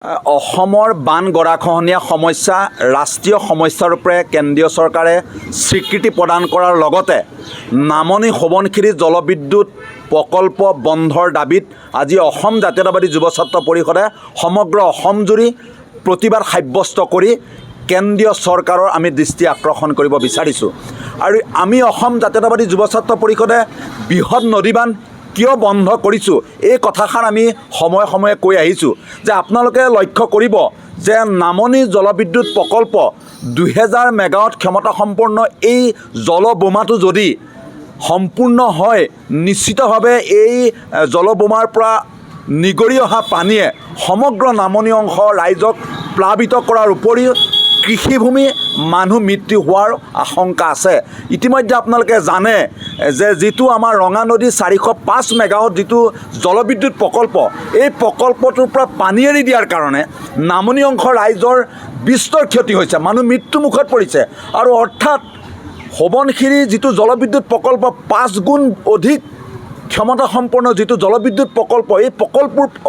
অসমৰ বান গৰাখহনীয়া সমস্যা ৰাষ্ট্ৰীয় সমস্যাৰূপে কেন্দ্ৰীয় চৰকাৰে স্বীকৃতি প্ৰদান কৰাৰ লগতে নামনি সোৱণশিৰি জলবিদ্যুৎ প্ৰকল্প বন্ধৰ দাবীত আজি অসম জাতীয়তাবাদী যুৱ ছাত্ৰ পৰিষদে সমগ্ৰ অসমজুৰি প্ৰতিবাদ সাব্যস্ত কৰি কেন্দ্ৰীয় চৰকাৰৰ আমি দৃষ্টি আকৰ্ষণ কৰিব বিচাৰিছোঁ। আৰু আমি অসম জাতীয়তাবাদী যুৱ ছাত্ৰ পৰিষদে বৃহৎ নদীবান্ধ কিয় বন্ধ কৰিছোঁ এই কথাষাৰ আমি সময়ে সময়ে কৈ আহিছোঁ যে আপোনালোকে লক্ষ্য কৰিব যে নামনি জলবিদ্যুৎ প্ৰকল্প 2000 মেগাৱাট ক্ষমতাসম্পন্ন এই জলবোমাটো যদি সম্পূৰ্ণ হয় নিশ্চিতভাৱে এই জলবোমাৰ পৰা নিগৰি অহা পানীয়ে সমগ্ৰ নামনি অংশ ৰাইজক প্লাবিত কৰাৰ উপৰিও কৃষিভূমি মানুহ মৃত্যু হোৱাৰ আশংকা আছে। ইতিমধ্যে আপোনালোকে জানে যে যিটো আমাৰ ৰঙা নদী 405 মেগাৱাট যিটো জলবিদ্যুৎ প্ৰকল্প এই প্ৰকল্পটোৰ পৰা পানী এৰি দিয়াৰ কাৰণে নামনি অংশ ৰাইজৰ বিস্তৰ ক্ষতি হৈছে, মানুহ মৃত্যুমুখত পৰিছে। আৰু অৰ্থাৎ সোৱণশিৰি যিটো জলবিদ্যুৎ প্ৰকল্প 5 গুণ অধিক ক্ষমতাসম্পন্ন যিটো জলবিদ্যুৎ প্ৰকল্প এই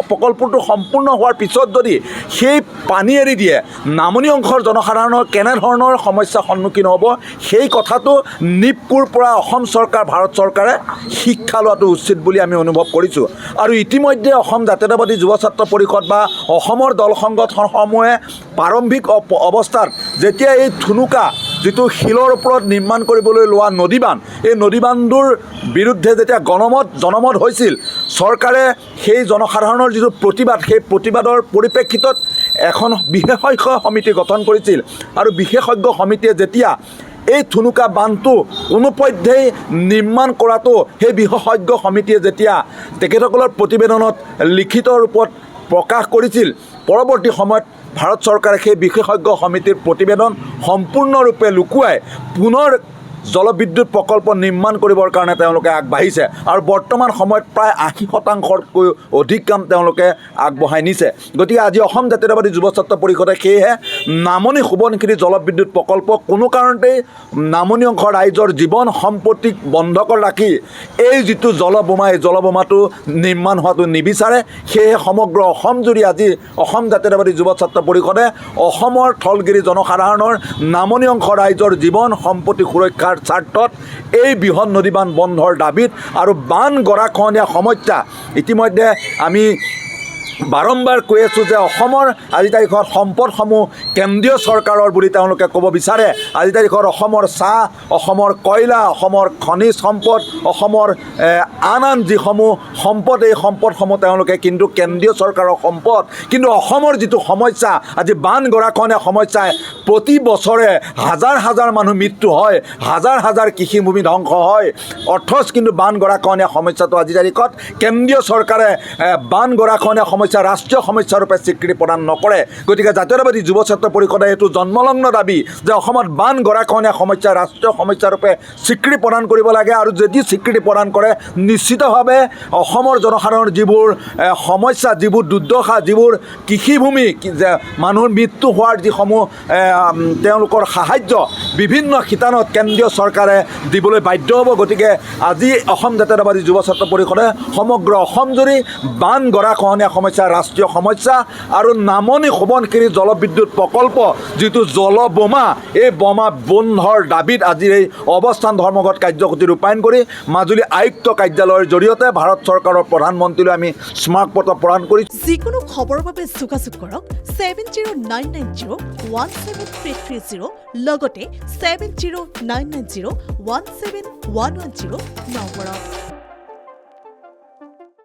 প্ৰকল্পটো সম্পূৰ্ণ হোৱাৰ পিছত যদি সেই পানী এৰি দিয়ে নামনি অংশৰ জনসাধাৰণৰ কেনেধৰণৰ সমস্যাৰ সন্মুখীন হ'ব সেই কথাটো নিপকুৰ পৰা অসম চৰকাৰ ভাৰত চৰকাৰে শিক্ষা লোৱাটো উচিত বুলি আমি অনুভৱ কৰিছোঁ। আৰু ইতিমধ্যে অসম জাতীয়তাবাদী যুৱ ছাত্ৰ পৰিষদ বা অসমৰ দল সংগঠনসমূহে প্ৰাৰম্ভিক অৱস্থাত যেতিয়া এই থুনুকা যিটো শিলৰ ওপৰত নিৰ্মাণ কৰিবলৈ লোৱা নদীবান্ধ এই নদীবান্ধটোৰ বিৰুদ্ধে যেতিয়া জনমত হৈছিল চৰকাৰে সেই জনসাধাৰণৰ যিটো প্ৰতিবাদ সেই প্ৰতিবাদৰ পৰিপ্ৰেক্ষিতত এখন বিশেষজ্ঞ সমিতি গঠন কৰিছিল। আৰু বিশেষজ্ঞ সমিতিয়ে যেতিয়া এই থুনুকা বান্ধটো কোনোপধ্যেই নিৰ্মাণ কৰাটো সেই বিশেষজ্ঞ সমিতিয়ে যেতিয়া তেখেতসকলৰ প্ৰতিবেদনত লিখিত ৰূপত প্ৰকাশ কৰিছিল পৰৱৰ্তী সময়ত ভাৰত চৰকাৰে সেই বিশেষজ্ঞ সমিতিৰ প্ৰতিবেদন সম্পূৰ্ণৰূপে লুকুৱাই পুনৰ জলবিদ্যুৎ প্ৰকল্প নিৰ্মাণ কৰিবৰ কাৰণে তেওঁলোকে আগবাঢ়িছে। আৰু বৰ্তমান সময়ত প্ৰায় 80শতাংশতকৈ অধিক কাম তেওঁলোকে আগবঢ়াই নিছে। গতিকে আজি অসম জাতীয়তাবাদী যুৱ ছাত্ৰ পৰিষদে সেয়েহে নামনি সোৱণশিৰি জলবিদ্যুৎ প্ৰকল্প কোনো কাৰণতেই নামনি অংশৰ ৰাইজৰ জীৱন সম্পত্তিক বন্ধকত ৰাখি এই যিটো জলবোমা এই জলবোমাটো নিৰ্মাণ হোৱাটো নিবিচাৰে। সেয়েহে সমগ্ৰ অসমজুৰি আজি অসম জাতীয়তাবাদী যুৱ ছাত্ৰ পৰিষদে অসমৰ থলগিৰি জনসাধাৰণৰ নামনি অংশ ৰাইজৰ জীৱন সম্পত্তি সুৰক্ষাৰ স্বাৰ্থত এই বৃহৎ নদীবান্ধ বন্ধৰ দাবীত আৰু বান গৰাখহনীয়া সমস্যা ইতিমধ্যে আমি বাৰম্বাৰ কৈ আছোঁ যে অসমৰ আজি তাৰিখত সম্পদসমূহ কেন্দ্ৰীয় চৰকাৰৰ বুলি তেওঁলোকে ক'ব বিচাৰে। আজি তাৰিখত অসমৰ চাহ, অসমৰ কয়লা, অসমৰ খনিজ সম্পদ, অসমৰ আন যিসমূহ সম্পদ এই সম্পদসমূহ তেওঁলোকে কিন্তু কেন্দ্ৰীয় চৰকাৰৰ সম্পদ। কিন্তু অসমৰ যিটো সমস্যা আজি বান গৰাখহনীয়া সমস্যাই প্ৰতি বছৰে হাজাৰ হাজাৰ মানুহ মৃত্যু হয়, হাজাৰ হাজাৰ কৃষিভূমি ধ্বংস হয়। অথচ কিন্তু বান গৰাখহনীয়া সমস্যাটো আজি তাৰিখত কেন্দ্ৰীয় চৰকাৰে বান গৰাখহনীয়া সমস্যা ৰাষ্ট্ৰীয় সমস্যাৰূপে স্বীকৃতি প্ৰদান নকৰে। গতিকে জাতীয়তাবাদী যুৱ ছাত্ৰ পৰিষদে এইটো জন্মলগ্ন দাবী যে অসমত বান গৰাখহনীয়া সমস্যা ৰাষ্ট্ৰীয় সমস্যাৰূপে স্বীকৃতি প্ৰদান কৰিব লাগে। আৰু যদি স্বীকৃতি প্ৰদান কৰে নিশ্চিতভাৱে অসমৰ জনসাধাৰণৰ যিবোৰ সমস্যা, যিবোৰ দুৰ্দশা, যিবোৰ কৃষিভূমি মানুহৰ মৃত্যু হোৱাৰ যিসমূহ তেওঁলোকৰ সাহাৰ্য বিভিন্ন শিতানত কেন্দ্ৰীয় চৰকাৰে দিবলৈ বাধ্য হ'ব। গতিকে আজি অসম জাতীয়তাবাদী যুৱ ছাত্ৰ পৰিষদে সমগ্ৰ অসমজুৰি বান গৰাখহনীয়া সমস্যা ৰাষ্ট্ৰীয় সমস্যা আৰু নামনি সোৱণশিৰি জলবিদ্যুৎ প্ৰকল্প যিটো জলবোমা এই বোমা বন্ধৰ দাবীত আজিৰ এই অৱস্থান ধৰ্মঘট কাৰ্যসূচী ৰূপায়ণ কৰি মাজুলী আয়ুক্ত কাৰ্যালয়ৰ জৰিয়তে ভাৰত চৰকাৰৰ প্ৰধানমন্ত্ৰীলৈ আমি স্মাৰকপত্ৰ প্ৰদান কৰিছোঁ। যিকোনো খবৰৰ বাবে যোগাযোগ কৰক 7099017330 লগতে 7099017110 নম্বৰত।